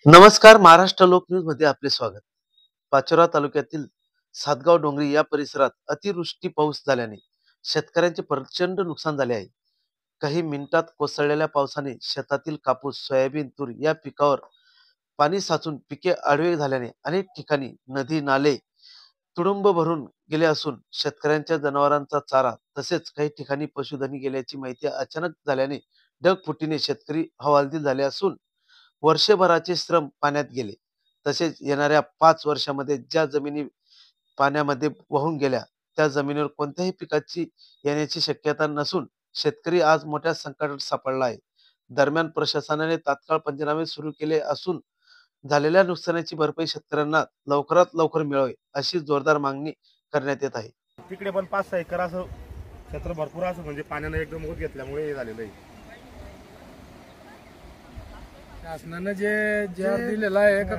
नमस्कार. महाराष्ट्र लोक न्यूज मध्ये आपले स्वागत. पाचोरा तालुक्यातील सातगाव डोंगरी या परिसरात अतिवृष्टी पाऊस झाल्याने शेतकऱ्यांचे प्रचंड नुकसान झाले आहे. काही मिनिटात कोसळलेल्या पावसाने शेतातील कापूस, सोयाबीन, तूर या पिकावर पाणी साचून पिके आडवे झाल्याने अनेक ठिकाणी नदी नाले तुडुंब भरून गेले असून शेतकऱ्यांच्या जनावरांचा चारा तसेच काही ठिकाणी पशुधनी गेल्याची माहिती अचानक झाल्याने ढगफुटीने शेतकरी हवालदिल झाले असून वर्षभराचे श्रम पाण्यात गेले. तसेच येणाऱ्या 5 वर्षामध्ये ज्या जमिनी पाण्यामध्ये वाहून गेल्या त्या जमिनीवर कोणत्याही पिकाची येण्याची शक्यता नसून शेतकरी आज मोठ्या संकटात सापडला आहे. दरम्यान प्रशासनाने तात्काळ पंचनामे सुरू केले असून झालेल्या नुकसानाची भरपाई शेतकऱ्यांना लवकरात लवकर मिळावी अशी जोरदार मागणी करण्यात येत आहे. तिकडे पण 5-6 एकर असं क्षेत्र भरपूर असं म्हणजे पाण्याने एकदम ओघ घेतल्यामुळे हे झालेलं आहे. शासनानं जे दिलेलं आहे का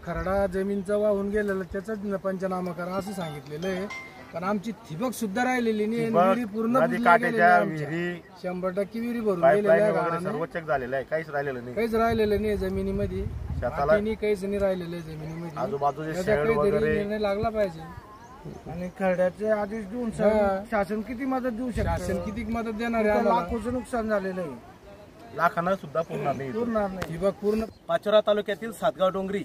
खरडा जमीनचा वाहून गेलेला त्याचाच पंचनामा करा असं सांगितलेलं आहे. पण आमची ठिबक सुद्धा राहिलेली नाही, विहिरी पूर्ण 100% विहिरी भरून गेलेल्या सर्व चेक झालेलं आहे, काहीच राहिलेलं नाही. काहीच राहिलेलं नाही जमिनीमध्ये, काहीच नाही राहिलेलं आहे जमिनीमध्ये. आजूबाजूचे निर्णय लागला पाहिजे. आणि खरड्याचे आदेश देऊन शासन किती मदत देऊ शकतं? शासन किती मदत देणार आहे? लाखोचं नुकसान झालेलं आहे, लाखांना सुद्धा पुरणार नाही. ठिबक पूर्ण. पाचोरा तालुक्यातील सातगाव डोंगरी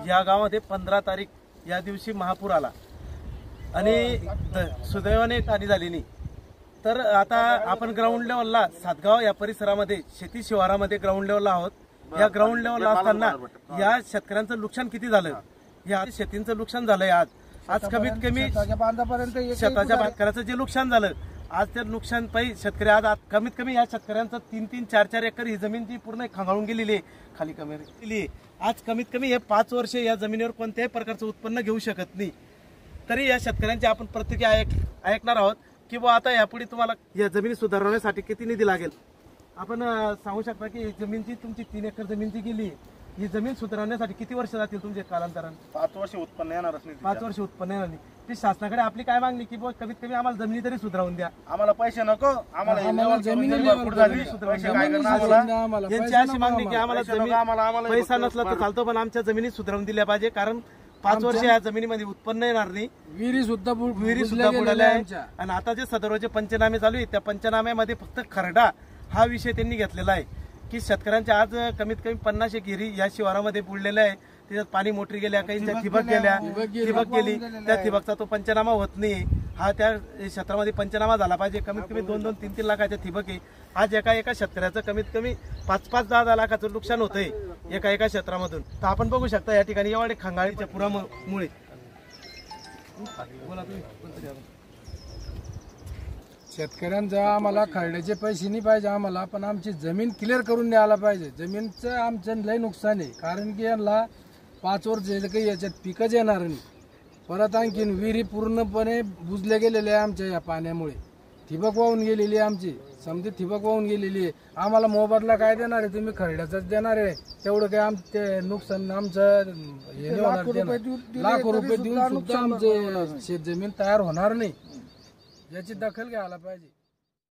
या गावामध्ये 15 तारीख या दिवशी महापूर आला आणि सुदैवाने हानी झाली नाही. तर आता आपण ग्राउंड लेवलला सातगाव या परिसरामध्ये शेती शिवारामध्ये ग्राउंड लेवलला आहोत. या ग्राउंड लेवलला असताना या शेतकऱ्यांचं नुकसान किती झालं, या शेतींचं नुकसान झालंय. आज कमीत कमी शेताच्या बांधकाराचं जे नुकसान झालं आज त्या नुकसान पायी शेतकरी आज कमीत कमी या शेतकऱ्यांचं 3-3, 4-4 एकर ही जमीन ती पूर्ण खांगाळून गेलेली आहे, खाली कमी गेली. आज कमीत कमी हे 5 वर्ष या जमिनीवर कोणत्याही प्रकारचं उत्पन्न घेऊ शकत नाही. तरी या शेतकऱ्यांची आपण प्रतिक्रिया ऐकणार आहोत की बुवा आता यापुढे तुम्हाला या जमिनी सुधारण्यासाठी किती निधी लागेल. आपण सांगू शकता की जमीनची तुमची 3 एकर जमीन जी गेली ही जमीन सुधारण्यासाठी किती वर्ष जातील तुमचे कालांतराने? 5 वर्ष उत्पन्न येणारच नाही. 5 वर्ष उत्पन्न येणार नाही. ती शासनाकडे आपली काय मागणी की बुवा कमीत कमी आम्हाला जमिनी तरी सुधारवून द्या. आम्हाला पैसे नको, आम्हाला यांची अशी मागणी की आम्हाला जमीन पैसा नसला तर चालतो पण आमच्या जमिनी सुधारवून दिल्या पाहिजे. कारण 5 वर्ष या जमिनीमध्ये उत्पन्न येणार नाही, विहिरी सुद्धा बुडाल्या आहे. आणि आता जे सदरचे पंचनामे चालू आहेत त्या पंचनाम्यामध्ये फक्त खरडा हा विषय त्यांनी घेतलेला आहे की शेतकऱ्यांच्या आज कमीत कमी 50 एक विहिरी या शिवारामध्ये बुडलेल्या आहे. त्याच्यात पाणी मोटरी गेल्या, काहींच्या ठिबक गेली, त्या ठिबकचा तो पंचनामा होत नाही. हा त्या क्षेत्रामध्ये पंचनामा झाला पाहिजे. कमीत कमी 2-2, 3-3 लाखाच्या ठिबक आहे. आज एका शेतकऱ्याचं कमीत कमी 5-5, 10-10 लाखाचं नुकसान होतंय एका क्षेत्रामधून. तर आपण बघू शकता या ठिकाणी एवढे खंगाळीच्या पुरामुळे. शेतकऱ्यांचा आम्हाला खरड्याचे पैसे नाही पाहिजे आम्हाला, पण आमची जमीन क्लिअर करून द्यायला पाहिजे. जमीनचं आमचं लय नुकसान आहे, कारण की यांना 5 वर्ष काही याच्यात पिकच येणार नाही. परत आणखीन विहिरी पूर्णपणे बुजले गेलेले आहे आमच्या या पाण्यामुळे. ठिबक वाहून गेलेली आहे आमची, समजी ठिबक वाहून गेलेली आहे. आम्हाला मोबदला काय देणार आहे? तुम्ही खरड्याचाच देणार आहे. तेवढं काय आमचे नुकसान आमचं हे नाही होणार. लाखो रुपये देऊन सुद्धा आमचे शेत जमीन तयार होणार नाही. याची दखल घ्यायला पाहिजे.